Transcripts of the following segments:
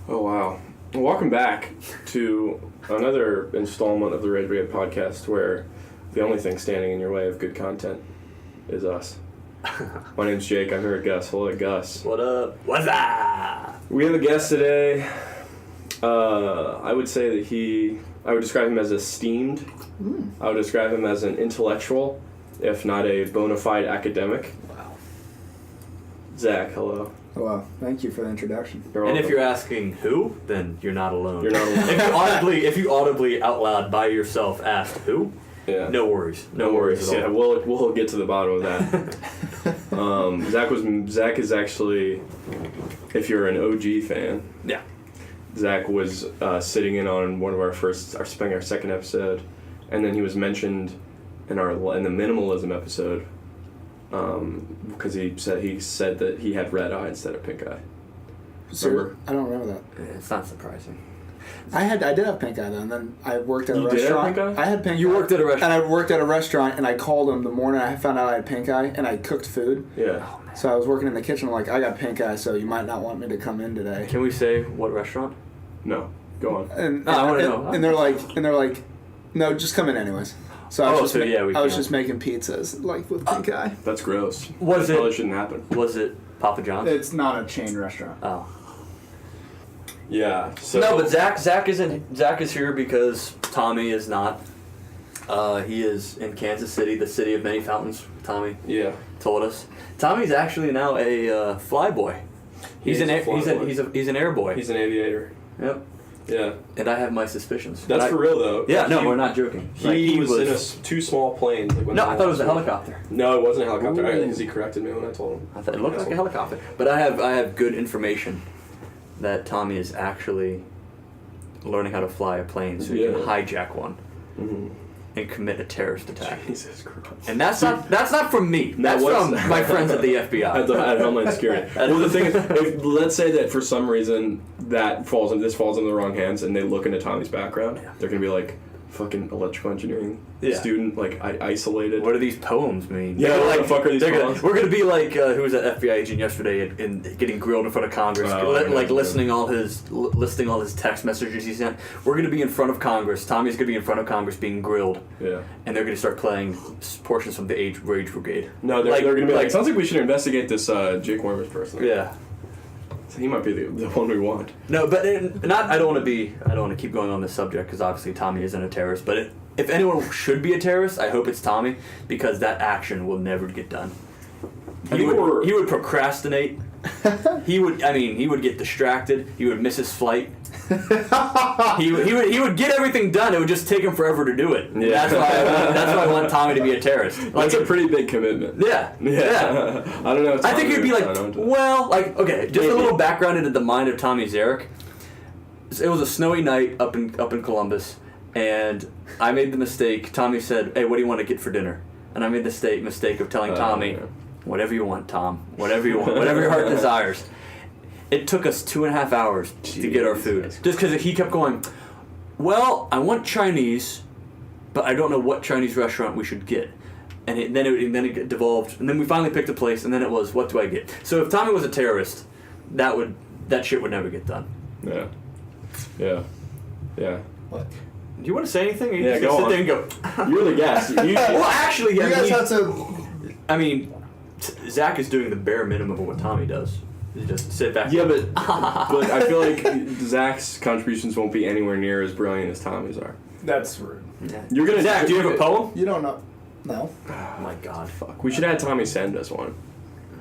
Oh, wow. Welcome back to another installment of the Red Brigade podcast where the only thing standing in your way of good content is us. My name's Jake. I'm here with Gus. Hello, Gus. What up? What's up? We have a guest today. I would say that I would describe him as esteemed. I would describe him as an intellectual, if not a bona fide academic. Wow. Zach, hello. Well, thank you for the introduction. And if you're asking who, then you're not alone. You're not alone. if you audibly out loud by yourself asked who, yeah. No worries. No worries at all. Yeah, we'll get to the bottom of that. Zach is actually, if you're an OG fan. Yeah. Zach was sitting in on one of our second episode, and then he was mentioned in the minimalism episode, because he said that he had red eye instead of pink eye. Sir, I don't remember that. It's not surprising. I did have pink eye though, and then I worked at a restaurant. You did have pink eye? I had pink eye. You worked at a restaurant? And I worked at a restaurant, and I called him the morning I found out I had pink eye, and I cooked food. Yeah. Oh, man. So I was working in the kitchen. I'm like, I got pink eye, so you might not want me to come in today. Can we say what restaurant? No. Go on. I want to know. And they're like, no, just come in anyways. So I was just making pizzas like with pink eye. That's gross. Probably shouldn't happen. Was it Papa John's? It's not a chain restaurant. Oh. Yeah. So No, but Zach is here because Tommy is not. He is in Kansas City, the city of many fountains. Tommy told us. Tommy's actually now a flyboy. He's an air boy. He's an aviator. Yep. Yeah. And I have my suspicions. That's for real though. Yeah, no, we're not joking. He was in two small planes. I thought it was a helicopter. No, it wasn't a helicopter. Because he corrected me when I told him. I thought it looked like a helicopter. But I have good information that Tommy is actually learning how to fly a plane so he can hijack one and commit a terrorist attack. Jesus Christ. And that's not from me. That's from my friends at the FBI. at Homeland Security. Well, the thing is, let's say that for some reason this falls into the wrong hands, and they look into Tommy's background, they're gonna be like, fucking electrical engineering student, like isolated. What do these poems mean? Yeah, what the fuck are these poems? We're gonna be like who was that FBI agent yesterday and getting grilled in front of Congress, listing all his text messages he sent. We're gonna be in front of Congress. Tommy's gonna be in front of Congress being grilled. Yeah. And they're gonna start playing portions from the Rage Brigade. No, they're gonna be like, sounds like we should investigate this Jake Wormers person. Yeah. He might be the one we want. No, but I don't want to keep going on this subject because obviously Tommy isn't a terrorist. But if anyone should be a terrorist, I hope it's Tommy because that action will never get done. He would procrastinate. He would get distracted. He would miss his flight. he would get everything done. It would just take him forever to do it. Yeah. That's why I want Tommy to be a terrorist. That's a pretty big commitment. Yeah. I don't know. I think he'd be like, okay, just a little background into the mind of Tommy Zarek. It was a snowy night up in Columbus, and I made the mistake. Tommy said, "Hey, what do you want to get for dinner?" And I made the mistake of telling Tommy, "Whatever you want, Tom. Whatever you want. Whatever your heart desires." It took us 2.5 hours to get our food. Just because he kept going, well, I want Chinese, but I don't know what Chinese restaurant we should get. And then it devolved. And then we finally picked a place, and then it was, what do I get? So if Tommy was a terrorist, that shit would never get done. Yeah. What? Do you want to say anything? Or you just go sit on. there and go, you're the guest. Well, actually, you guys have to... I mean, Zach is doing the bare minimum of what Tommy does. You just sit back. Yeah, but I feel like Zach's contributions won't be anywhere near as brilliant as Tommy's are. That's rude. Yeah. Zach, do you have a poem? You don't know. No. Oh my God. Fuck. We should have Tommy send us one.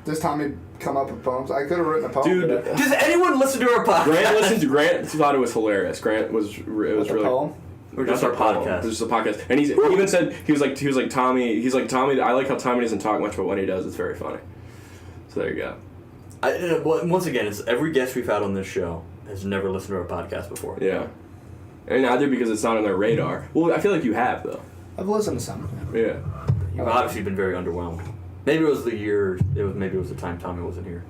Does Tommy come up with poems? I could have written a poem. Dude, does anyone listen to our podcast? Grant thought it was hilarious. Grant was really poem? Or just our podcast. It's just a podcast. And he even said he was like Tommy, I like how Tommy doesn't talk much, but when he does it's very funny. So there you go. Once again, it's every guest we've had on this show has never listened to our podcast before. Yeah. And either because it's not on their radar. Well, I feel like you have, though. I've listened to some. Yeah. You've obviously been very underwhelmed. Maybe it was the time Tommy wasn't here.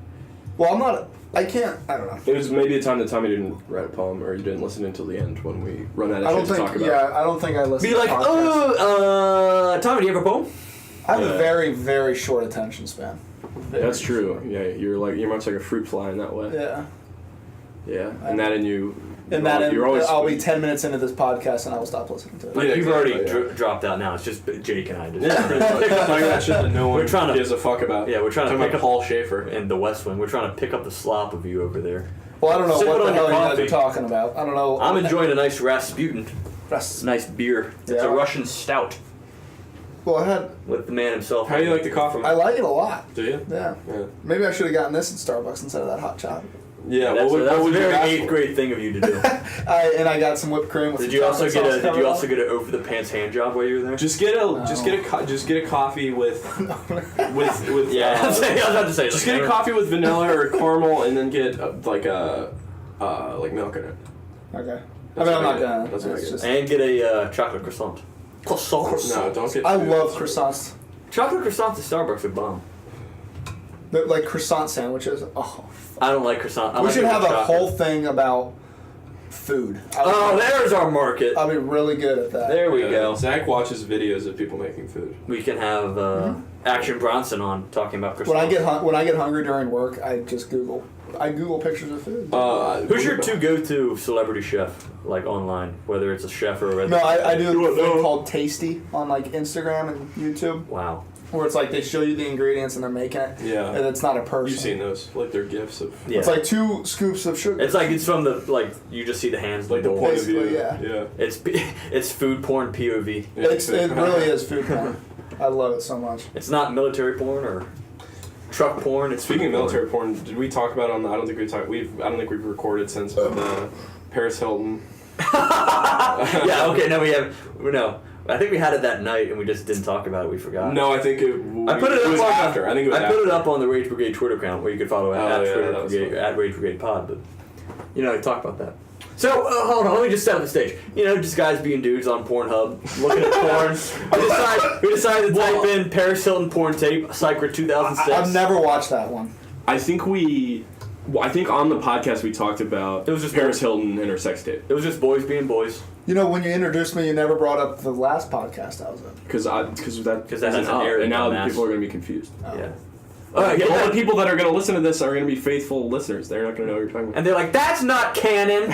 Well, I'm not... I don't know. It was maybe a time that Tommy didn't write a poem, or you didn't listen until the end when we run out of shit to talk about. Yeah, I don't think I listened to podcasts. Tommy, do you have a poem? I have a very, very short attention span. That's true. Yeah, you're much like a fruit fly in that way. Yeah. Yeah, and that and you. And that I'll be 10 minutes into this podcast and I will stop listening to it. Like, you've already dropped out now. It's just Jake and I. Talking that shit that no one gives a fuck about. Yeah, we're trying to pick up Paul Schaefer and the West Wing. We're trying to pick up the slop of you over there. Well, I don't know what the hell you guys are talking about. I don't know. I'm enjoying a nice Rasputin. Nice beer. Yeah. It's a Russian stout. Well, I had... With the man himself. How do you like the coffee? I like it a lot. Do you? Yeah. Maybe I should have gotten this at Starbucks instead of that hot chocolate. Yeah, that's a very 8th grade thing of you to do. I got some whipped cream. With Did you also get an over the pants hand job while you were there? Just get a coffee with yeah. I was about to say just get a coffee with vanilla or caramel, and then get like milk in it. Okay. I'm not gonna. And get a chocolate croissant. No, don't get. I love croissants. Chocolate croissants at Starbucks are bomb. They're like croissant sandwiches. Oh. I don't like croissant. We should have a whole thing about food. There's our market. I'll be really good at that. There we go. Zach watches videos of people making food. We can have Action Bronson on talking about croissants. When I get hungry during work, I just Google pictures of food. Who's your go-to celebrity chef, like online, whether it's a chef or a... No, I do a thing called Tasty on like Instagram and YouTube. Wow. Where it's like they show you the ingredients and they're making it. Yeah. And it's not a person. You've seen those. Like they're gifts of... Yeah. It's like 2 scoops of sugar. It's from the, you just see the hands. Like the point of view. Yeah. It's food porn POV. Yeah, it really is food porn. I love it so much. It's not military porn or truck porn. It's Speaking of military porn, did we talk about on the... I don't think we've recorded since Paris Hilton. Yeah, okay, no, we have... No. I think we had it that night and we just didn't talk about it. We forgot. No, I think it was after. I think it was after. Put it up on the Rage Brigade Twitter account where you could follow at Rage Brigade Pod. But talk about that. So hold on, let me just set up the stage. Just guys being dudes on Pornhub looking at porn. We decided to type in Paris Hilton porn tape, Cypher 2006. I've never watched that one. I think on the podcast we talked about it was just Paris Hilton and her sex tape. It was just boys being boys. When you introduced me, you never brought up the last podcast I was in. Because that hasn't aired, and now people are going to be confused. Oh. Yeah. All the people that are going to listen to this are going to be faithful listeners. They're not going to know what you're talking about. And they're like, "That's not canon."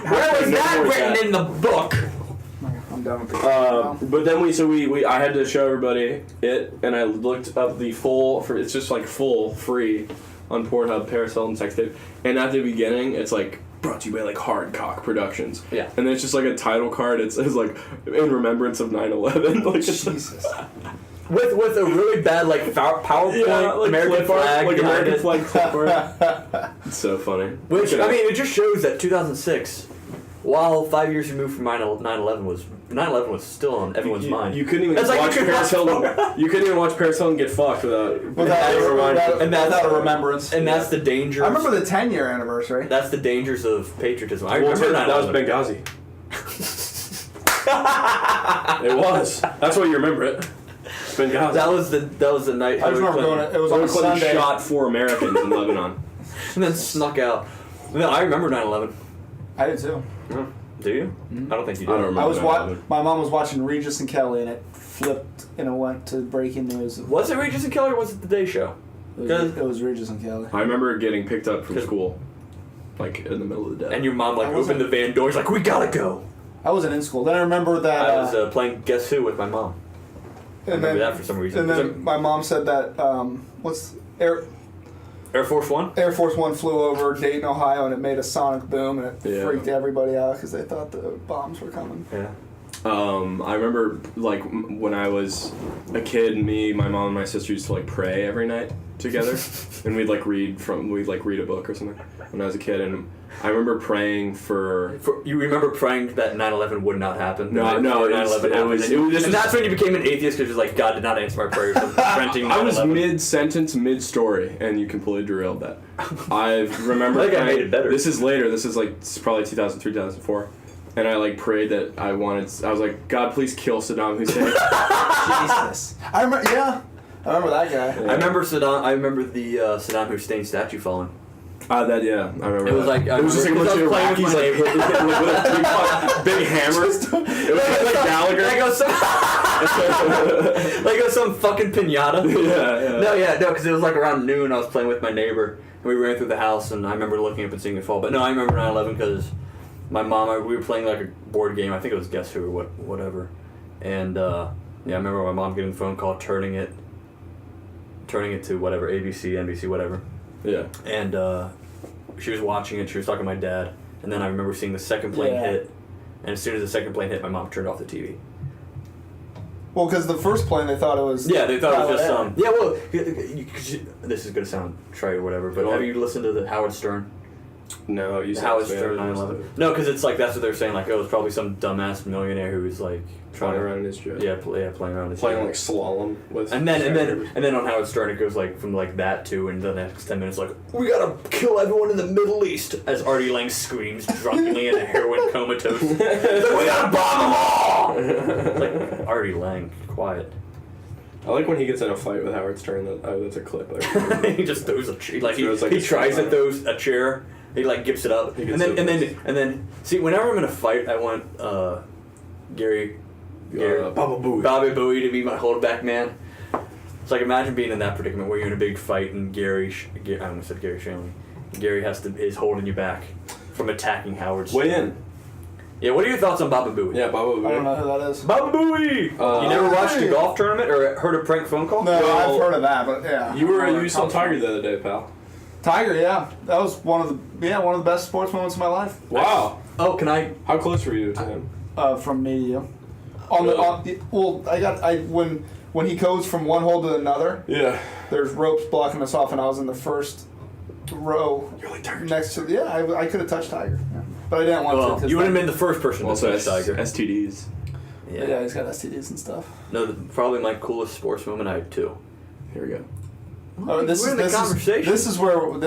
Where was that written in the book? I'm done with it. But then I had to show everybody it, and I looked up the it's just like full free on Pornhub Paris Hilton sex tape, and at the beginning it's like brought to you by like Hard Cock Productions. Yeah. And then it's just like a title card. It says like in remembrance of 9/11. Like Jesus. With a really bad PowerPoint American flag, American flag clip art. It's so funny. Which it just shows that 2006, while 5 years removed from 9/11 was still on everyone's mind. You couldn't even watch Paris Hilton. You couldn't even watch Paris Hilton get fucked without a remembrance. And that's the danger. I remember the 10-year anniversary. That's the dangers of patriotism. I remember that was Benghazi. It was. That's why you remember it. Benghazi. That was the night. I just remember going. It was on a Sunday. Shot 4 Americans in Lebanon, and then snuck out. No, I remember 9/11. I did too. Do you? Mm-hmm. I don't think you do. I don't remember. My mom was watching Regis and Kelly, and it flipped and it went to breaking news. Was it Regis and Kelly or was it the Day Show? It was Regis and Kelly. I remember getting picked up from school, like in the middle of the day. And your mom opened the van doors, like, "We gotta go." I wasn't in school. Then I remember that I was playing Guess Who with my mom. I remember that for some reason. And then my mom said that Air Force One? Air Force One flew over Dayton, Ohio, and it made a sonic boom, and it freaked everybody out because they thought the bombs were coming. Yeah. I remember, like, when I was a kid, me, my mom, and my sister used to, like, pray every night together, and we'd read a book or something when I was a kid, and I remember praying for you remember praying that 9/11 would not happen? No, it was and that's when you became an atheist because you're like, God did not answer my prayers. I was mid-sentence, mid-story, and you completely derailed that. I remember I think I made it better. This is later. This is probably 2003, 2004. And I prayed that I was like, God, please kill Saddam Hussein. Jesus. I remember that guy. Yeah. I remember the Saddam Hussein statue falling. I remember. It was that. It was just like a bunch of Iraqis with a big hammer. It was like Gallagher. Like it was some fucking pinata. Yeah. No, because it was like around noon. I was playing with my neighbor, and we ran through the house, and I remember looking up and seeing it fall. But no, I remember 9/11 because my mom, we were playing like a board game. I think it was Guess Who or whatever. And I remember my mom getting the phone call, turning it to whatever, ABC, NBC, whatever. Yeah. And she was watching it. She was talking to my dad. And then I remember seeing the second plane hit. And as soon as the second plane hit, my mom turned off the TV. Well, because the first plane, they thought it was... Yeah, they thought it was just yeah, well, this is going to sound trite or whatever, but have you listened to the Howard Stern? No, you said Howard Stern 9/11. No, because it's like, that's what they're saying, like, oh, it's probably some dumbass millionaire who's like... Flying around in his jet. Yeah, playing around in his jet. Playing like slalom with... And then on Howard Stern, it goes like from like that to, and the next 10 minutes, like, we gotta kill everyone in the Middle East, as Artie Lang screams drunkenly in a heroin comatose. Like, we gotta bomb them all! Like, Artie Lang, quiet. I like when he gets in a fight with Howard Stern. That's a clip. He just throws a chair. Like, he tries to throw a chair. He like gives it up. And then see, whenever I'm in a fight, I want Bobby Bowie to be my holdback man. It's like, imagine being in that predicament where you're in a big fight and I almost said Gary Shanley. Gary is holding you back from attacking Howard Stern. Weigh in. Yeah, what are your thoughts on Baba Booey? Yeah, Baba Booey. I don't know who that is. Baba Booey! You never watched a golf tournament or heard a prank phone call? No, I've heard of that, but yeah. You saw Tiger the other day, pal. Tiger, yeah. That was one of the best sports moments of my life. Wow. Oh, can I? How close were you to him? From me to you. When he goes from one hole to another. Yeah. There's ropes blocking us off, and I was in the first row. You're like Tiger. Next to I could have touched Tiger, but I didn't want to. You would have been the first person to touch Tiger. STDs. Yeah, he's got STDs and stuff. No, probably my coolest sports moment. I had two. Here we go. Oh, this is the conversation. This is where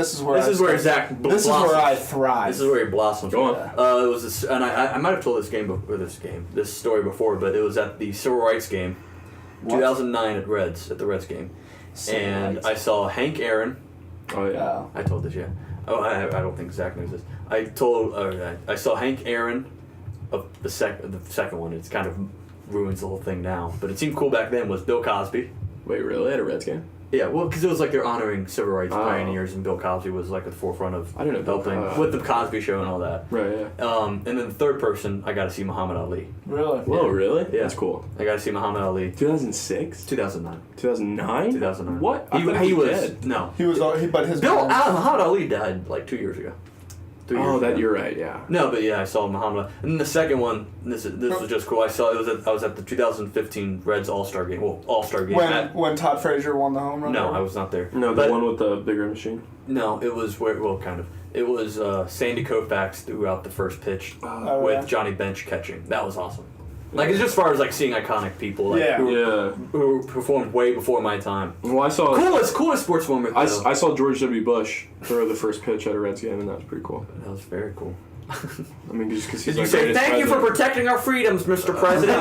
Zach. This is where I thrive. This is where he blossomed. Go on. It was this, and I might have told this story before, but it was at the Civil Rights game, 2009 at the Reds game, and I saw Hank Aaron. Oh yeah. I told this, yeah. Oh, I don't think Zach knows this. I saw Hank Aaron of the second one. It's kind of ruins the whole thing now, but it seemed cool back then. Was Bill Cosby? Wait, really? At a Reds game? Yeah, well, because it was like they're honoring civil rights pioneers, and Bill Cosby was like at the forefront of helping with the Cosby Show and all that. Right, yeah. And then the third person, I got to see Muhammad Ali. Really? Whoa, really? Yeah. That's cool. I got to see Muhammad Ali. 2006? 2009. 2009? 2009. What? He was dead. No. He was. But his Muhammad Ali died like 2 years ago. You're right. Yeah. No, but yeah, I saw Muhammad. And then the second one, this was just cool. I was at the 2015 Reds All-Star game. Well, All-Star game. When Todd Frazier won the home run. No, I was not there. No, the one with the bigger machine. No, it was kind of. It was Sandy Koufax throughout the first pitch with Johnny Bench catching. That was awesome. Like, it's just as far as like seeing iconic people, like who performed way before my time. Well, I saw coolest sports moment. I saw George W. Bush throw the first pitch at a Reds game, and that was pretty cool. That was very cool. I mean, just because he's Did you say thank you for protecting our freedoms, Mr. President?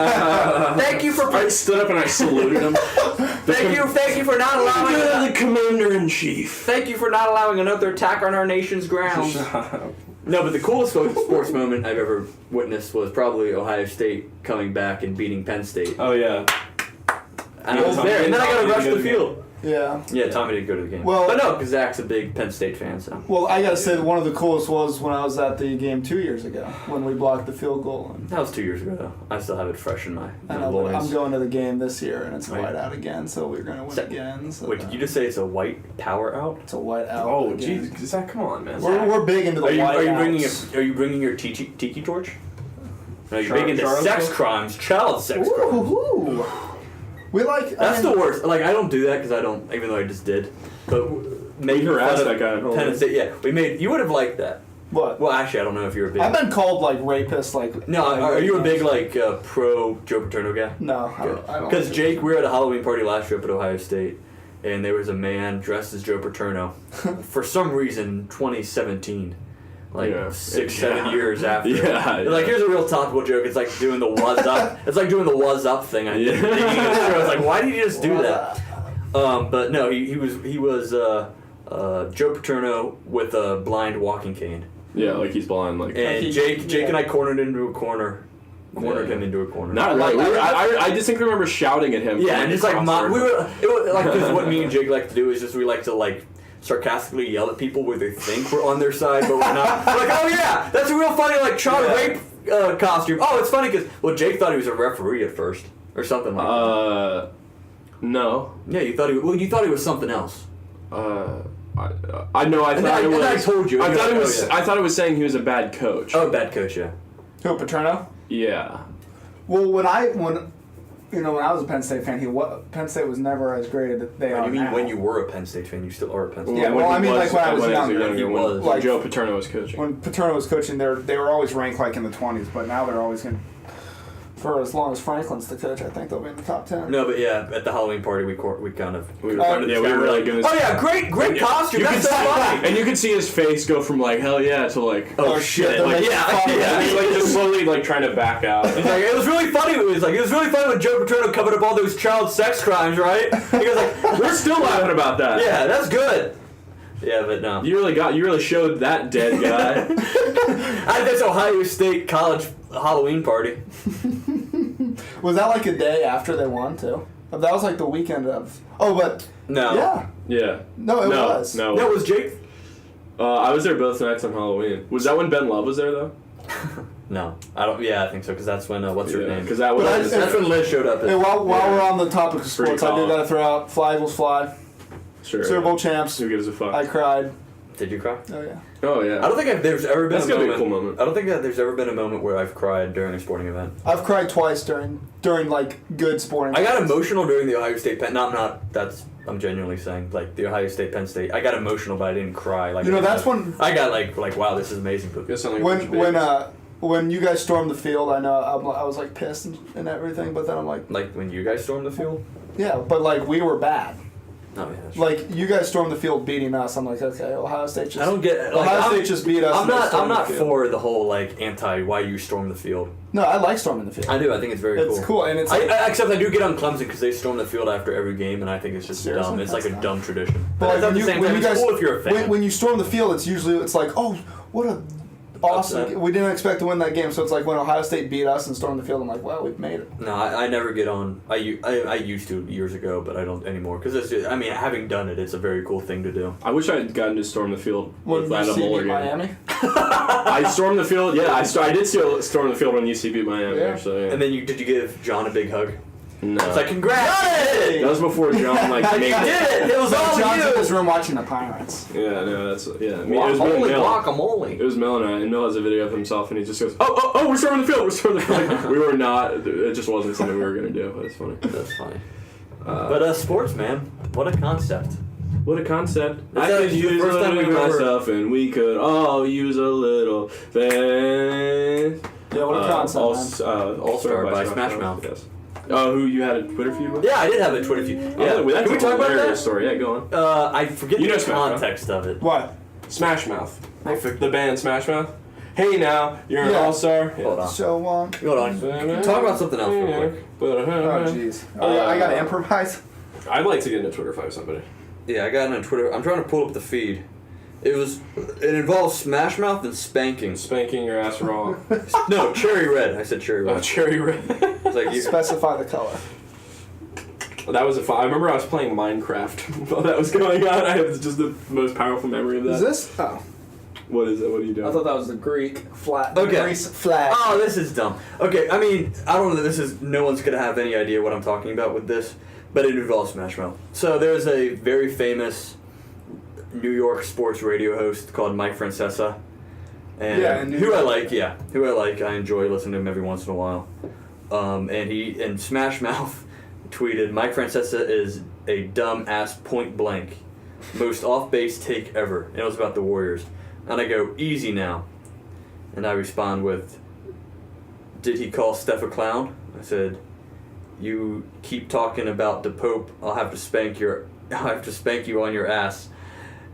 Thank you for. I stood up and I saluted him. Thank you for not allowing the Commander-in-Chief. Thank you for not allowing another attack on our nation's grounds. No, but the coolest sports moment I've ever witnessed was probably Ohio State coming back and beating Penn State. Oh yeah. And I was there, and then I got to rush the field. Yeah. Yeah, Tommy didn't go to the game. Well, but no, because Zach's a big Penn State fan, so. Well, I gotta say that one of the coolest was when I was at the game 2 years ago when we blocked the field goal. That was 2 years ago, though. I still have it fresh in my loins. I'm going to the game this year, and it's white out again, so we're gonna win again. So wait, did you just say it's a white power out? It's a white out. Oh, jeez, Zach, come on, man. We're big into the white outs. Are you bringing your tiki torch? No, you're big into sex crimes, child sex crimes. Ooh. We like. That's the worst. Like, I don't do that because I don't, even though I just did. But maybe harass that guy. Penn State, yeah. You would have liked that. What? Well, actually, I don't know if you're a big. I've been called like rapist, like. No, are you a big like pro Joe Paterno guy? No, I don't. Because Jake, we were at a Halloween party last year up at Ohio State, and there was a man dressed as Joe Paterno. For some reason, 2017. Like 6-7 years after. Like, here's a real topical joke. It's like doing the was up. It's like doing the was up thing. I was like, why did you just do that? But no, he was Joe Paterno with a blind walking cane. Yeah, like he's blind. Like, and Jake and I cornered him into a corner. Not right. I distinctly remember shouting at him. Yeah, and it's like because what me and Jake like to do is just we like to like sarcastically yell at people where they think we're on their side, but we're not. We're like, oh yeah, that's a real funny like child rape costume. Oh, it's funny because Jake thought he was a referee at first or something like that. No. Yeah, you thought he was something else. I know. I thought it was. I told you. I thought it was saying he was a bad coach. Oh, bad coach, yeah. Who, Paterno? Yeah. Well, when I was a Penn State fan, Penn State was never as great as they are now. When you were a Penn State fan, you still are a Penn State fan. Yeah, well, I mean, like when I was younger. When like Joe Paterno was coaching. When Paterno was coaching, they were always ranked like in the 20s, but now they're always going to... For as long as Franklin's the coach, I think they'll be in the top 10. No, but yeah, at the Halloween party, we were really good. Oh yeah, great costume. That's so funny. And you could see his face go from like hell yeah to like oh shit. Like, yeah. He's like just slowly like trying to back out. He's like, it was really funny. It was really funny when Joe Paterno covered up all those child sex crimes, right? He goes like, we're still laughing about that. Yeah, that's good. Yeah, but no. You really showed that dead guy. I had this Ohio State college Halloween party. Was that like a day after they won too? That was like the weekend of. Oh, but no. Yeah. No, it was. No, it was Jake. I was there both nights on Halloween. Was that when Ben Love was there though? No, I don't. Yeah, I think so because that's when what's her name? Because that's when Liz showed up. While we're on the topic of sports, I did gotta throw out Fly Eagles Fly. Sure. Super Bowl champs. Who gives a fuck? I cried. Did you cry? Oh yeah. Oh yeah. I don't think there's ever been a moment. I don't think that there's ever been a moment where I've cried during a sporting event. I've cried twice during like good sporting. I got emotional during the Ohio State Penn. I'm genuinely saying like the Ohio State Penn State. I got emotional, but I didn't cry. Like that's when I got like wow, this is amazing. When you guys stormed the field, I know I was like pissed and everything, but then I'm like when you guys stormed the field. Yeah, but like we were bad. Oh, yeah, like you guys stormed the field beating us. I'm like, okay, Ohio State just. I don't get. Ohio State just beat us. I'm not for the whole like anti why you storm the field. No, I like storming the field. I do. I think it's very cool. It's cool, and it's. Except I do get on Clemson because they storm the field after every game, and I think it's just dumb. It's like a dumb tradition. But at the same time, it's cool if you're a fan. When you storm the field, it's like, oh, what a. Awesome. Upset. We didn't expect to win that game, so it's like when Ohio State beat us and stormed the field, I'm like, wow, we've made it. No, I never get on. I used to years ago, but I don't anymore. Because having done it, it's a very cool thing to do. I wish I had gotten to storm the field with UC beat Miami. I stormed the field. Yeah, I did storm the field when UC beat Miami. Yeah. Actually, yeah. And then did you give John a big hug? No. It's like, congrats! That was before John made it! It was all John's you! in his room watching the Pirates. Yeah, no, that's... Yeah. It was guacamole. It was Mel and I, and Mel has a video of himself, and he just goes, oh, we're storming the field! Like, we were not... It just wasn't something we were going to do, but it's funny. That's funny. But sports, man. What a concept. What a concept. I could use a little bit myself, and we could all use a little fan. Yeah, what a concept, All-Star by Smash Mouth. Yes. Oh, who you had a Twitter feud with? Yeah, I did have a Twitter feud. Yeah, can we talk about that story? Yeah, go on. I forget the context of it. What? Smash Mouth. The band Smash Mouth. Hey now, you're an all-star. Hold on. So Hold on. Talk about something else real quick. Oh, jeez. I gotta improvise. I'd like to get in a Twitter fight with somebody. Yeah, I got in a Twitter. I'm trying to pull up the feed. It involves Smash Mouth and spanking. Spanking your ass raw. No, cherry red. I said cherry red. Oh, cherry red. It's like Specify the color. That was I remember I was playing Minecraft while that was going on. I have just the most powerful memory of that. Is this? Oh. What is it? What are you doing? I thought that was the Greek flag. Okay. Greece flag. Oh, this is dumb. Okay, I mean, I don't know. No one's gonna have any idea what I'm talking about with this, but it involves Smash Mouth. So there's a very famous New York sports radio host called Mike Francesa, and who I like. I enjoy listening to him every once in a while. And Smash Mouth tweeted, Mike Francesa is a dumb ass point blank, most off base take ever. And it was about the Warriors. And I go, easy now. And I respond with, did he call Steph a clown? I said, you keep talking about the Pope, I'll have to spank you on your ass.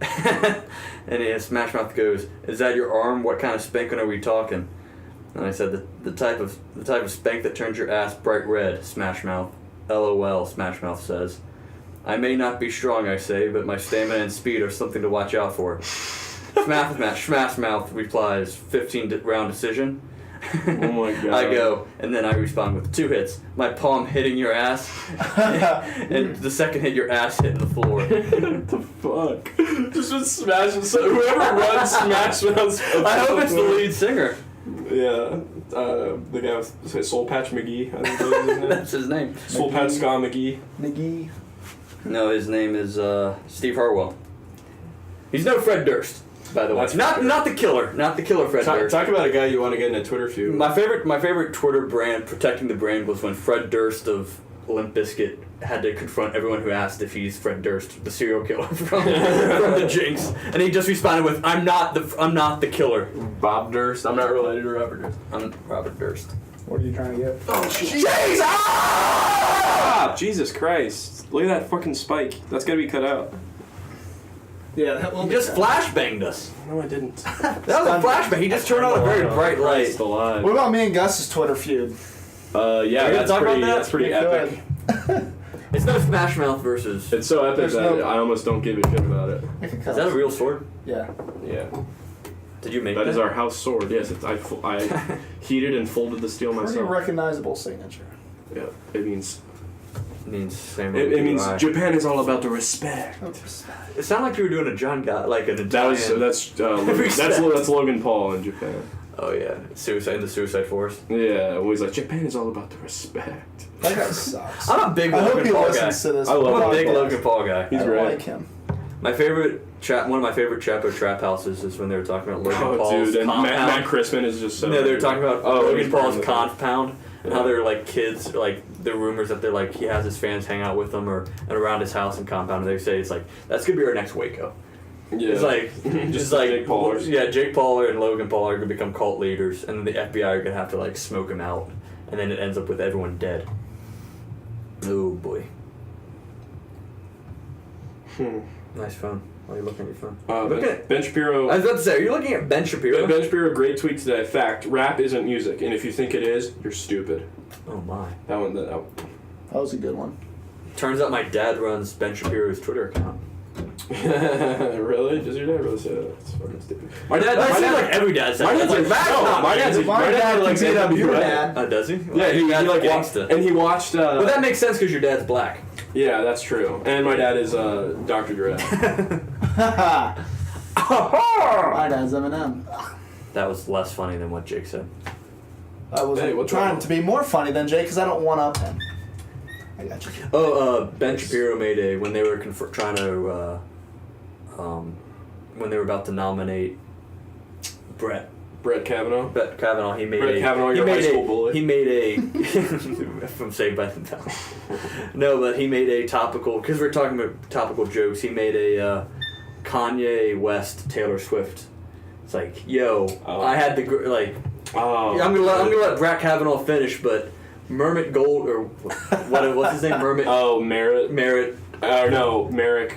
And Smash Mouth goes, is that your arm? What kind of spanking are we talking? And I said, the type of spank that turns your ass bright red, Smash Mouth. LOL, Smash Mouth says. I may not be strong, I say, but my stamina and speed are something to watch out for. Smash Mouth replies, 15-round decision. Oh my god. I go, and then I respond with 2 hits. My palm hitting your ass, and the second hit, your ass hitting the floor. What the fuck? Just smashing. So whoever runs Smash Mouth. I hope it's the lead singer. Yeah. The guy with Soul Patch McGee. I think that was his name. That's his name. Soul Patch Ska McGee. McGee. No, his name is Steve Harwell. He's no Fred Durst, by the way. That's Not the killer. Not the killer Fred Durst. Talk about a guy you want to get in a Twitter feud. My favorite Twitter brand protecting the brand was when Fred Durst of Limp Bizkit had to confront everyone who asked if he's Fred Durst, the serial killer from the Jinx, and he just responded with, "I'm not the killer." Bob Durst. I'm not related to Robert Durst. I'm Robert Durst. What are you trying to get? Oh shit! Jesus! Ah! Jesus Christ! Look at that fucking spike. That's gotta be cut out. Yeah, that will He just flashbanged us. No, I didn't. That was a flashbang. He just turned on a very bright light. Christ alive. What about me and Gus's Twitter feud? Yeah, Are you gonna that's talk about pretty. that? That's pretty We epic. could. It's no Smash Mouth versus. It's so epic There's that no- I almost don't give a shit about it. I can Is cut that a it. real sword? Yeah. Yeah, Did you make that that? is our house sword. Yes, I heated and folded the steel Pretty myself. recognizable signature. Yeah, it means Same. it means Japan is all about the respect. It sounded like you were doing a John Guy, like an That was Italian. that's Logan Paul in Japan. Oh yeah, Suicide in the Suicide Force. Yeah, always like Japan is all about the respect. That guy sucks. I'm a big I hope Logan he Paul guy. listens to this. I love I'm a big podcast. Logan Paul guy. He's I great. like him. My favorite one of my favorite Chapo trap houses is when they were talking about Logan Paul's Dude, and compound. Matt Christman is just so. No, they were talking about he's Logan Paul's brilliant. compound and how Yeah. they're like kids, like the rumors that they're like he has his fans hang out with him or and around his house and compound. And they say it's like that's gonna be our next Waco. Yeah. It's like Just like Jake Paulers. Yeah, Jake Pauler and Logan Paul are gonna become cult leaders, and then the FBI are gonna have to like smoke him out, and then it ends up with everyone dead. Oh boy. Nice phone. Why are you looking at your phone? Look at Ben Shapiro. I was about to say, are you looking at Ben Shapiro? Ben Shapiro, great tweet today. Fact: rap isn't music, and if you think it is, you're stupid. Oh my. That one. That was a good one. Turns out my dad runs Ben Shapiro's Twitter account. Really? Does your dad really say that? That's fucking stupid. My dad. That My seems dad. like every dad says My that. dad's like, It's like, no, "That's my not dad's me." My dad likes beat up your NWA. dad. Does he? Yeah, he like gangsta. and he watched. But that makes sense because your dad's black. Yeah, that's true. And my dad is Dr. Dre. My dad's Eminem. That was less funny than what Jake said. I was Hey, what's trying wrong? to be more funny than Jake because I don't one up him. I got you. Ben Shapiro made a when they were trying to when they were about to nominate Brett Kavanaugh. Kavanaugh. He made Brett a Kavanaugh, he your made high school a bully. he made a from Saved by the Bell. No, but he made a topical because we're talking about topical jokes. He made a Kanye West Taylor Swift. It's like, yo, I had the Oh. I'm gonna let Brett Kavanaugh finish, but Mermit Gold or what's his name? Mermit. Oh, Merrick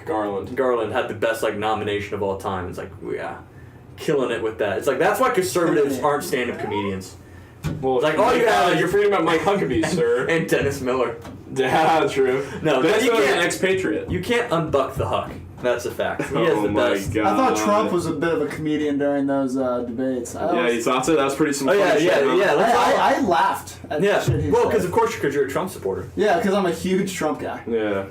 Garland had the best nomination of all time. It's like, yeah, killing it with that. It's like that's why conservatives aren't stand-up comedians. Well, It's like, all you have- you're forgetting about Mike Huckabee, sir. And Dennis Miller. Yeah, true. No, Dennis you Miller's can't- an expatriate. You can't unbuck the Huck. That's a fact. He has Oh the my best. God. I thought Trump was a bit of a comedian during those debates. Yeah, you thought so? That was pretty some Oh yeah, funny shit, huh? yeah. Let's all- I laughed at the shit he Well, said. because you're a Trump supporter. Yeah, because I'm a huge Trump guy. Yeah.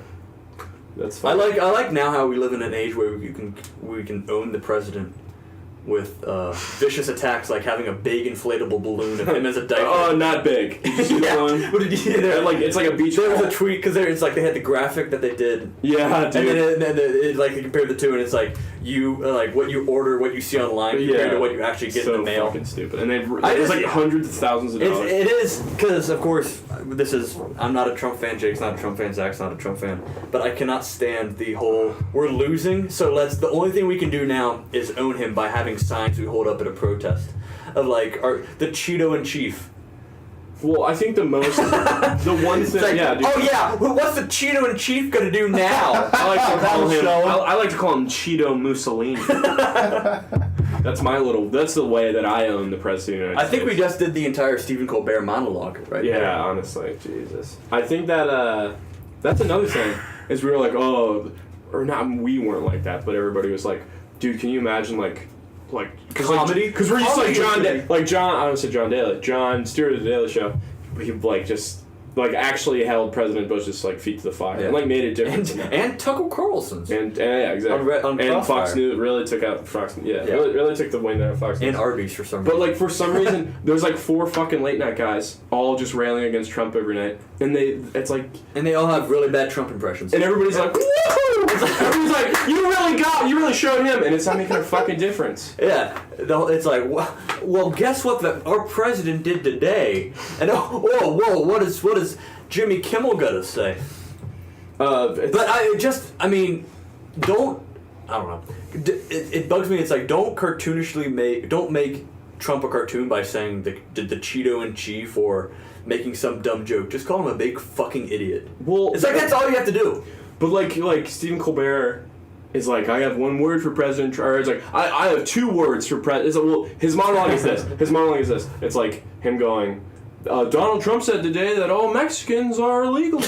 That's I funny. like now how we live in an age where we can own the president with vicious attacks like having a big inflatable balloon of him as a diaper. Oh, not big. Did you see Yeah. the one? What did you see there? It's like a beach There was ball. a tweet because it's like they had the graphic that they did. Yeah, And dude. then it like they compared the two, and it's like you what you order, what you see online compared to what you actually get so in the mail. fucking stupid. And there's just- like hundreds of thousands of dollars. It is because of course I'm not a Trump fan. Jake's not a Trump fan. Zach's not a Trump fan. But I cannot stand the whole we're losing. So the only thing we can do now is own him by having signs we hold up at a protest of the Cheeto in chief. Well, I think the one thing, It's like, yeah, dude. oh yeah, what's the Cheeto in chief gonna do now? I like to call him. show him. I like to call him Cheeto Mussolini. That's the way that I own the president of the United I think we States. just did the entire Stephen Colbert monologue right Yeah, there. honestly, Jesus. I think that that's another thing is we were like, oh, or not. We weren't like that, but everybody was like, dude, can you imagine like comedy. Because we're used to like Comedy. John. I don't say John Daly. John Stewart of the Daily Show. He like just like actually held President Bush's like feet to the fire and like made it different. And Tucker Carlson's. And yeah, exactly. On and Fox Crossfire. News really took out Fox. Yeah. Really took the wind out of Fox News. And Arby's for some reason. But like for some reason, there's like 4 fucking late night guys all just railing against Trump every night, and it's like, and they all have really bad Trump impressions. and everybody's like, woo! Everybody's like, you really showed him, and it's not making a fucking difference. Yeah, it's like, well, guess what our president did today? And whoa, what is Jimmy Kimmel gonna say? But I mean, don't. I don't know. It bugs me. It's like don't make Trump a cartoon by saying the Cheeto in chief or making some dumb joke. Just call him a big fucking idiot. Well, it's like that's all you have to do. But like Stephen Colbert is like, I have 1 word for President Trump. Or it's like I have 2 words for President. Like, well, his monologue is this. It's like him going, Donald Trump said today that all Mexicans are illegal.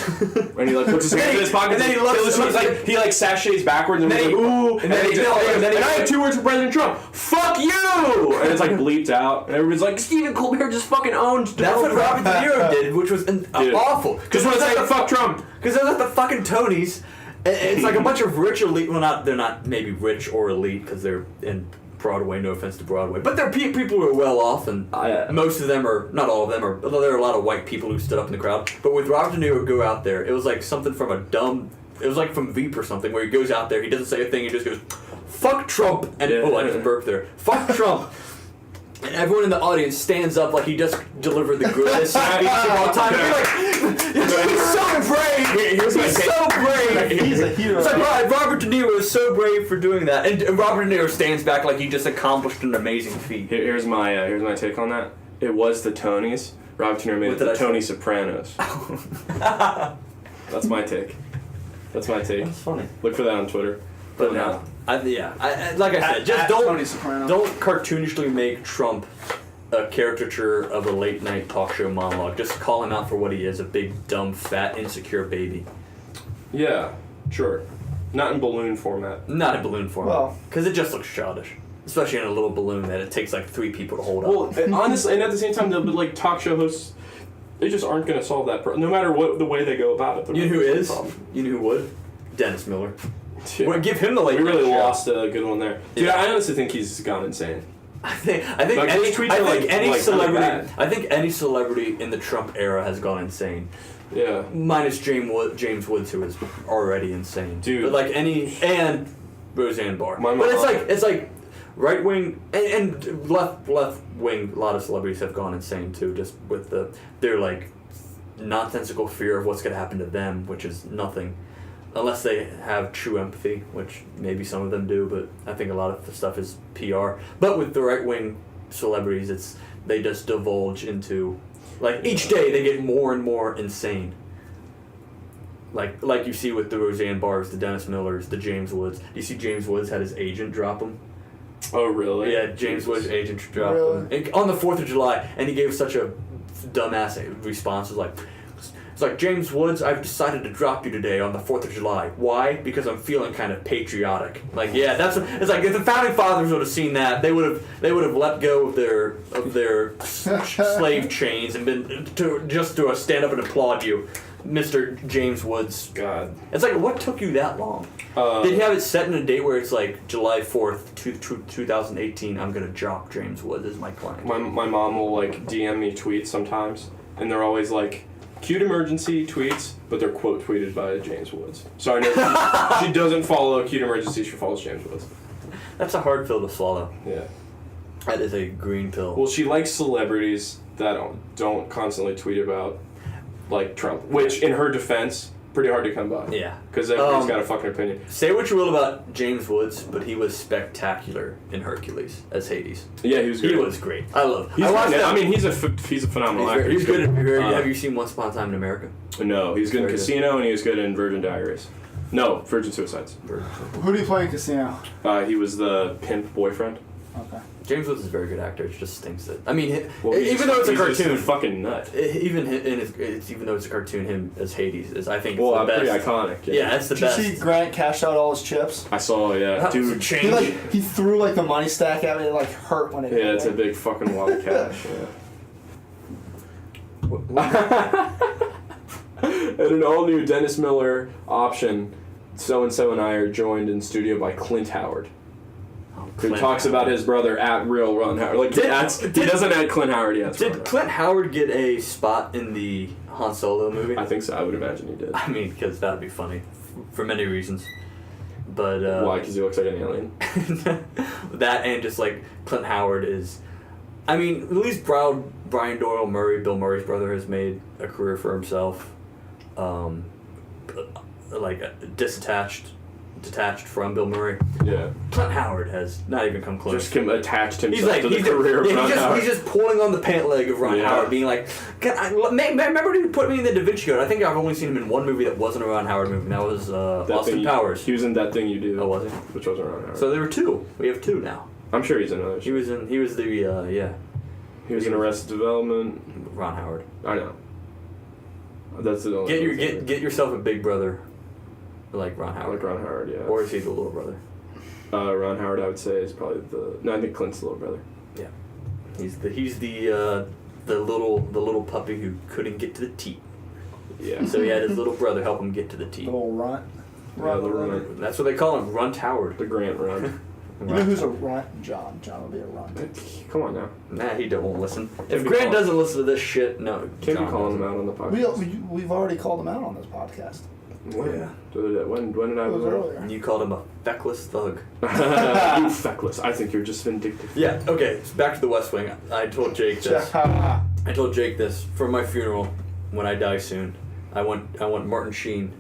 And he like puts his hand in his pocket. And then he like sachets backwards and he's like, ooh. And I have 2 words for President Trump. Fuck you! And it's like bleeped out. And everybody's like, Stephen Colbert just fucking owned That's what Robert De Niro did, which was awful. Because when I say fuck Trump. Because they're like the fucking Tonys. It's like a bunch of rich elite. Well, they're not maybe rich or elite because they're in Broadway. No offense to Broadway, but they're people who are well off, and most of them are not all of them are. Although there are a lot of white people who stood up in the crowd. But with Robert De Niro go out there, it was like something from it was like from Veep or something, where he goes out there, he doesn't say a thing, he just goes, "Fuck Trump," and I just burped there. Fuck Trump. And everyone in the audience stands up like he just delivered the greatest speech of all time. He's so brave! He's so brave! He's a hero. It's like Robert De Niro is so brave for doing that. And Robert De Niro stands back like he just accomplished an amazing feat. Here's my take on that. It was the Tonys. Robert De Niro made it the Tony Sopranos. That's my take. That's funny. Look for that on Twitter. But no. Like I said, just don't cartoonishly make Trump a caricature of a late night talk show monologue. Just call him out for what he is, a big, dumb, fat, insecure baby. Yeah, sure. Not in balloon format. Not in balloon format. Because it just looks childish. Especially in a little balloon that it takes like 3 people to hold up. Well, honestly, and at the same time, they'll be like talk show hosts, they just aren't going to solve that problem. No matter what the way they go about it. You know who is? You know who would? Dennis Miller. Yeah. Well, give him the late. We really show. lost a good one there, dude. Yeah. I honestly think he's gone insane. I think like, any celebrity. Really I think any celebrity in the Trump era has gone insane. Yeah. Minus James Woods, who is already insane. Dude. But like and Roseanne Barr. But it's like right wing and left wing. A lot of celebrities have gone insane too, just with their like nonsensical fear of what's going to happen to them, which is nothing. Unless they have true empathy, which maybe some of them do, but I think a lot of the stuff is PR. But with the right-wing celebrities, they just divulge into, like, each day they get more and more insane. Like you see with the Roseanne Barrs, the Dennis Millers, the James Woods. You see James Woods had his agent drop him? Oh, really? Yeah, James Woods' agent dropped him. And on the 4th of July, and he gave such a dumbass response. It was like... It's like, James Woods, I've decided to drop you today on the 4th of July. Why? Because I'm feeling kind of patriotic. Like, yeah, it's like if the founding fathers would have seen that, they would have let go of their slave chains and been to stand up and applaud you, Mr. James Woods. God. It's like, what took you that long? Did you have it set in a date where it's like July 4th, 2018, I'm going to drop James Woods as my client? My mom will like DM me tweets sometimes, and they're always like, cute emergency tweets, but they're quote tweeted by James Woods. So I know she doesn't follow Cute Emergency, she follows James Woods. That's a hard pill to swallow. Yeah. That is a green pill. Well, she likes celebrities that don't constantly tweet about, like, Trump, which, in her defense, pretty hard to come by. Yeah. Because everybody's got a fucking opinion. Say what you will about James Woods, but he was spectacular in Hercules as Hades. Yeah, he was good. He was great. I love him. I mean, he's a phenomenal actor. He's good. Have you seen Once Upon a Time in America? No, he's good in Casino, and he was good in Virgin Diaries. No, Virgin Suicides. Who do you play in Casino? He was the pimp boyfriend. Okay. James Woods is a very good actor. It just stinks that. I mean, Well, even though it's a he's just cartoon, fucking nut. even even though it's a cartoon, him as Hades is, I think, Well, it's the pretty best. iconic. Yeah, that's the Did best. you see Grant cashed out all his chips? I saw, yeah, That was a dude. change. He threw like the money stack at me. It like hurt when it. Yeah, hit it's me. a big fucking wad of cash. And an all-new Dennis Miller option. So and I are joined in studio by Clint Howard, who Clint talks Howard. about his brother at Real Ron Howard. Like he doesn't add Clint Howard yet. Did Clint Howard get a spot in the Han Solo movie? I think so. I would imagine he did. I mean, because that would be funny for many reasons. But Why? Because he looks like an alien. that and just like Clint Howard is, I mean, at least Brian Doyle Murray, Bill Murray's brother, has made a career for himself. Detached from Bill Murray. Yeah. Clint Howard has not even come close. Just attached He's himself like to the career of Ron Howard. he's just pulling on the pant leg of Ron Yeah. Howard, being like, remember when he put me in the Da Vinci Code? I think I've only seen him in one movie that wasn't a Ron Howard movie, and that was That Austin Thing Powers. He was in That Thing You Do. Oh, was he? Which wasn't Ron Howard. So there were two. We have two now. I'm sure he's in others. He was in the He was in Arrested Development. Ron Howard. I know. That's the only. Get yourself a big brother, like Ron Howard. Like Ron Howard, yeah. Or is he the little brother? Ron Howard, I would say, is probably the. No, I think Clint's the little brother. Yeah, he's the little puppy who couldn't get to the teat. Yeah. So he had his little brother help him get to the teat. The little runt. Yeah, the runt. That's what they call him, Runt Howard. The Grant Run. You know who's a runt? John. John will be a runt. Come on now. Nah, he won't listen. Can't If be Grant calling- doesn't listen to this shit, no. Can't John be calling doesn't. him out on the podcast. We've already called him out on this podcast. When did I? It was earlier. You called him a feckless thug. You feckless. I think you're just vindictive. Yeah. Okay. So back to the West Wing. I told Jake this. I told Jake this for my funeral when I die soon. I want Martin Sheen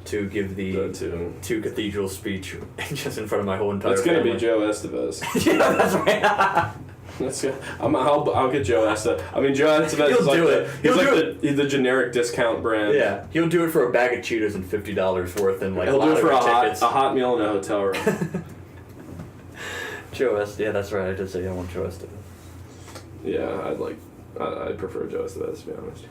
to give the two cathedral speech just in front of my whole entire. It's gonna family. be Joe Estevez. Yeah, that's right. Let's go. I'll get Joe Estevez. I mean, Joe Estevez He'll is like do it. He's He'll like do the generic discount brand. Yeah, he'll do it for a bag of Cheetos and $50 worth and like He'll do it for tickets. a hot meal in a hotel room. Joe Est. Yeah, that's right. I did say I want Joe Estevez. Yeah, I'd prefer Joe Estevez, to be honest.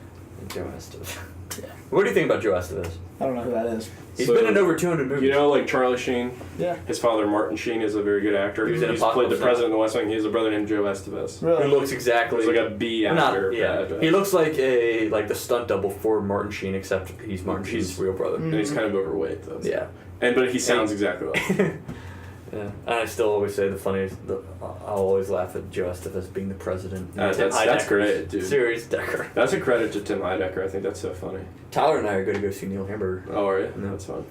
Joe Estevez. Yeah. What do you think about Joe Estevez? I don't know who that is. He's So, been in over 200 movies. You know, like Charlie Sheen. Yeah. His father, Martin Sheen, is a very good actor. He was in He's Apocalypse played the Now. president of the West Wing. He has a brother named Joe Estevez. Really? who looks exactly He's like a B actor. Yeah, he looks like the stunt double for Martin Sheen, except he's Martin Sheen's real brother. And he's kind of overweight, though. Yeah. But he sounds exactly like him. Yeah, and I still always say I'll always laugh at Joe Estevez being the president. That's Heidecker. great, dude. Serious Decker. That's a credit to Tim Heidecker. I think that's so funny. Tyler and I are going to go see Neil Hamburger, Oh, are you? No. That's fun.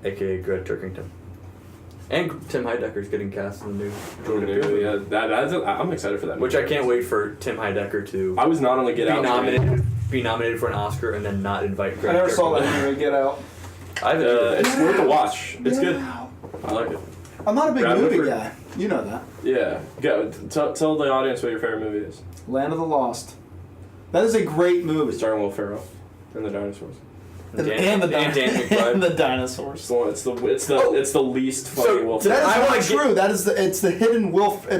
aka Greg Turkington. And Tim Heidecker's getting cast in the new Jordan Peele movie, Yeah, I'm excited for that. which I can't wait for Tim Heidecker to I was not only Get be Out. be nominated for an Oscar and then not invite I Greg never saw Turkington. that movie, Get Out. I haven't either. It's worth a watch. It's good. Out. I like it. I'm not a big Brad movie Whitford. guy. You know that. Yeah. Go. Tell the audience what your favorite movie is. Land of the Lost. That is a great movie. Starring Will Ferrell and the dinosaurs. And Dan McBride. and the dinosaurs. It's the least funny So, Will so Ferrell. That is I not wanna true. That is it's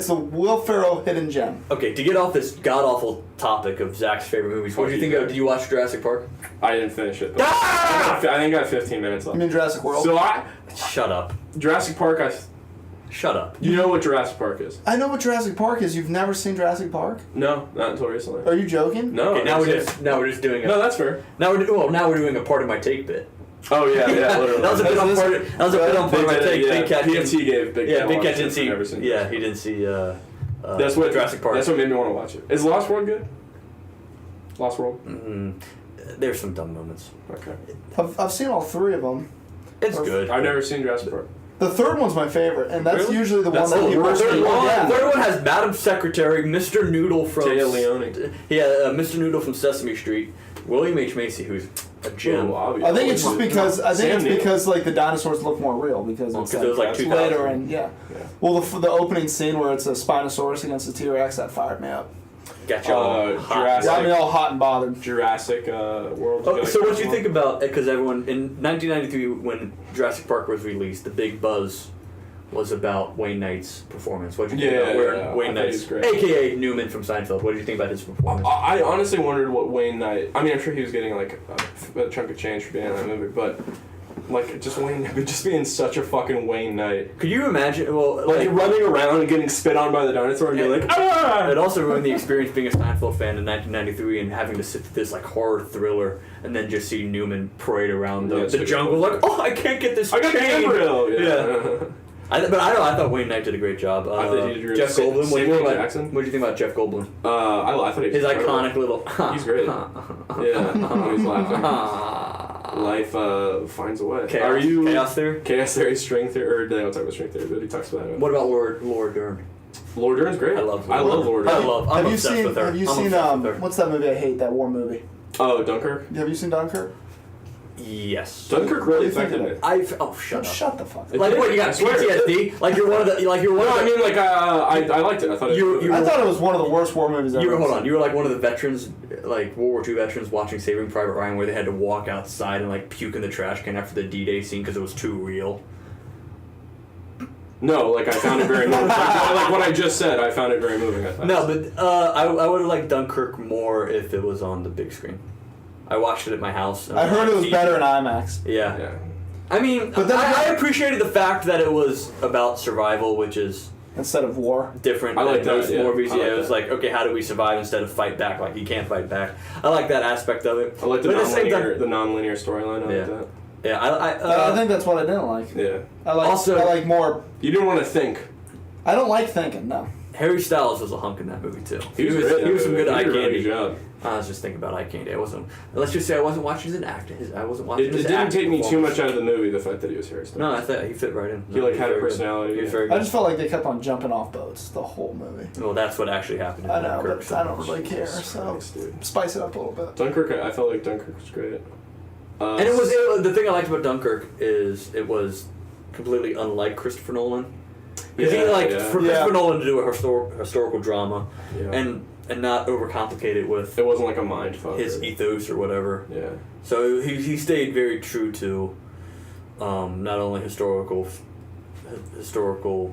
the Will Ferrell hidden gem. Okay, to get off this god awful topic of Zach's favorite movies, what did you think of? Did you watch Jurassic Park? I didn't finish it. Ah! I think I got 15 minutes I left. mean Jurassic World. So Shut up. Jurassic Park. Shut up. You know what Jurassic Park is? I know what Jurassic Park is. You've never seen Jurassic Park? No, not until recently. Are you joking? No. Okay, now that's we're just doing a No, that's fair. now we're doing a part of my take bit. Oh yeah, literally. That was a bit on part of my take. Big Cat PFT gave Big Cat. Big Cat watched didn't it. see. Never seen it. Yeah, he didn't see. That's what Jurassic Park. That's what made me want to watch it. Is Lost World good? Lost World. There's some dumb moments. Okay. I've seen all three of them. It's good. I've never seen Jurassic Park. The third one's my favorite, and that's Really? usually the That's one that the people worst say, one. yeah. The third one has Madam Secretary, Mr. Noodle from Téa Leoni. Yeah, Mr. Noodle from Sesame Street, William H. Macy, who's a gem. Oh, obviously. I think it's just because Sam Neill. like the dinosaurs look more real because it's Because it was like it's 2000. later and yeah. Well, the opening scene where it's a Spinosaurus against a T-Rex that fired me up. Got you all hot. Jurassic- Got me all hot and bothered. Jurassic World. Oh, so what do you think about? Because everyone in 1993, when Jurassic Park was released, the big buzz was about Wayne Knight's performance. What did you Yeah, think about yeah, Wayne I thought he Knight's, was great. a.k.a. Newman from Seinfeld? What did you think about his performance? I honestly wondered what Wayne Knight. I mean, I'm sure he was getting like a chunk of change for being in that movie, but like just being such a fucking Wayne Knight. Could you imagine? Well, Like running around and getting spit on by the dinosaur and you're like, ah! It also ruined the experience being a Seinfeld fan in 1993 and having to sit through this like horror thriller and then just see Newman parade around the jungle like, oh, I can't get this. I got chain. Gabriel. Yeah. I thought Wayne Knight did a great job. I thought he did really Jeff Goldblum. Samuel Jackson. What do you think about Jeff Goldblum? I thought he was His incredible. iconic little. He's great. Yeah, when he's laughing. Life finds a way. Chaos, Are you Chaos Theory? Chaos Theory, String Theory, or they don't talk about String Theory, but he talks about it. What about Laura Dern? Laura Dern's great. I love Laura Dern. I'm obsessed with her. Have you I'm seen obsessed with her. what's that movie I hate? That war movie. Oh, Dunkirk. Have you seen Dunkirk? Yes. Dunkirk really affected me. Shut the fuck up. Like what? You got I swear. PTSD? Like you're one of the. Like you're one No, of the. I mean like I liked it. I thought I thought it was one of the worst war movies ever. Hold on. You were like one of the veterans, like World War II veterans, watching Saving Private Ryan, where they had to walk outside and like puke in the trash can after the D-Day scene because it was too real. No, like I found it very moving. Like what I just said, I found it very moving. I thought. No, but I would have liked Dunkirk more if it was on the big screen. I watched it at my house. I heard it was better in IMAX. Yeah. Yeah. I mean, But then I appreciated the fact that it was about survival, which is Instead of war. different I like than that, most yeah. movies. I like Yeah, it was that. like, okay, how do we survive instead of fight back? Like, you can't fight back. I like that aspect of it. I like the But at the same non-linear, time- storyline. I like that. Yeah, I think that's what I didn't like. Yeah. I like more. You didn't want to think. I don't like thinking. No. Harry Styles was a hunk in that movie too. He was great in he was that some movie. good eye He did a really candy. good job. I was just thinking about eye candy. I wasn't. Let's just say I wasn't watching his acting. I wasn't watching It his didn't acting take me too performance. much out of the movie, the fact that he was Harry Styles. No, I thought he fit right in. He, like, was had a very good. personality, He was yeah. very I good. just felt like they kept on jumping off boats the whole movie. Well, that's what actually happened in I know, Dunkirk. but I don't really care. Jesus So Christ, dude. spice it up a little bit. Dunkirk, I felt like Dunkirk was great. And it was the thing I liked about Dunkirk is it was completely unlike Christopher Nolan. Because for Christopher Nolan to do a historical drama Yeah. and not overcomplicate it with It wasn't like a mind fuck. his ethos or whatever. Yeah. So he stayed very true to not only historical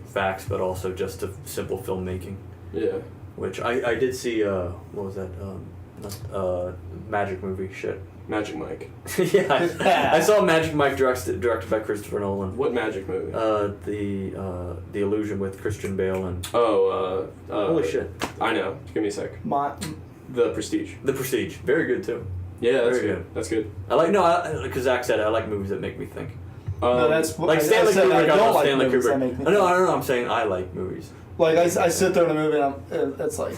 facts but also just to simple filmmaking. Yeah. Which I did see. What was that? Magic movie. Shit. Magic Mike. Yeah, I saw Magic Mike directed by Christopher Nolan. What magic movie? The Illusion with Christian Bale and. Holy shit! I know. Give me a sec. The Prestige. The Prestige, very good too. Yeah, that's Very good. good. That's good. Because Zach said it, I like movies that make me think. No, that's Like I Stanley said I Kubrick, I don't love like Stanley movies that Kubrick. make me No, I'm saying I like movies. Like I sit there in a movie and it's like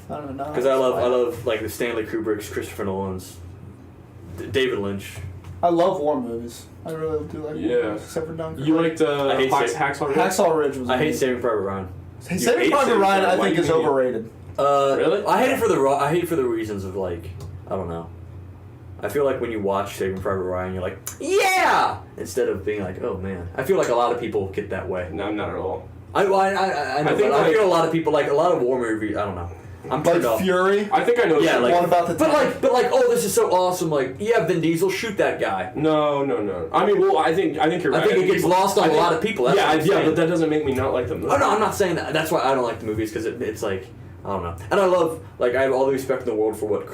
I don't know. Because I love like the Stanley Kubrick's, Christopher Nolan's, David Lynch. I love war movies. I really do like war Yeah. movies, except for Dunkirk. You liked I hate Hacksaw Ridge? Hacksaw Ridge was. I hate amazing. Saving Private Ryan. Saving Private Ryan, I Why think you is think you- overrated. Really? I hate it for the reasons of like I don't know. I feel like when you watch Saving Private Ryan, you're like, yeah, instead of being like, oh man. I feel like a lot of people get that way. No, not at all. I know, think, I like- feel a lot of people like a lot of war movies. I don't know. I'm Like turned off. Fury. I think I know. Yeah, some- like What about the but tank? like, oh, this is so awesome. Like, yeah, Vin Diesel, shoot that guy. No. I mean, well, I think you're right. I think it gets lost on a lot of people. That's what I'm saying. but that doesn't make me not like them. Oh no, I'm not saying that. That's why I don't like the movies because it's like I don't know. And I love I have all the respect in the world for what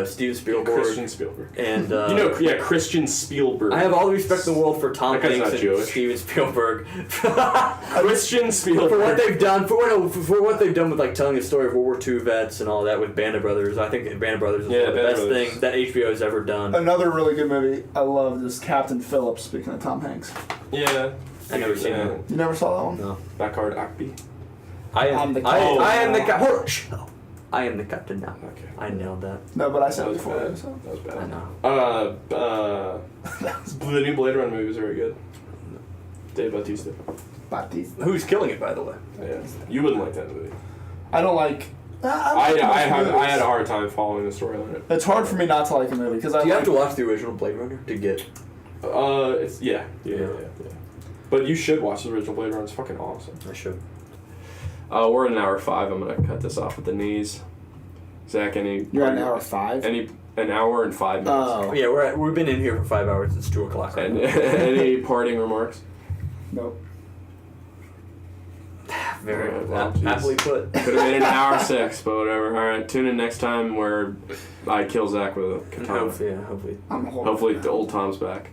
Steven Spielberg Christian Spielberg. and Christian Spielberg. I have all the respect in the world for Tom That guy's Hanks not and Jewish. Steven Spielberg Christian Spielberg. for what they've done for what they've done with like telling the story of World War II vets and all that with Band of Brothers. I think Band of Brothers is Yeah, the Band of best Brothers. thing that HBO has ever done. Another really good movie I loved is Captain Phillips. Speaking of Tom Hanks, Yeah. I never seen it. you never saw that one? No. Backyard Akpi. I I'm am the the captain. I am the captain. I am the captain now. Okay. I nailed that. No, but I That said it was before. bad. So. That was bad. I know. The new Blade Runner movie was very good. Dave Bautista. Batiste. Who's killing it, by the way? Yeah. You wouldn't like that movie. I don't like. I had movies. a hard time following the storyline. It's hard for me not to like a movie because I Do you like. have to watch the original Blade Runner to get? It's yeah. But you should watch the original Blade Runner. It's fucking awesome. I should. We're at an hour 5. I'm gonna cut this off with the knees. Zach, You're at an hour 5. An hour and 5 minutes. Oh. Yeah, we've been in here for 5 hours. It's 2:00. And any parting remarks? Nope. Very Alright, well, geez. aptly put. Could have made it an hour 6, but whatever. All right, tune in next time where I kill Zach with a katana. Hopefully. I'm holding Hopefully, it the down. old Tom's back.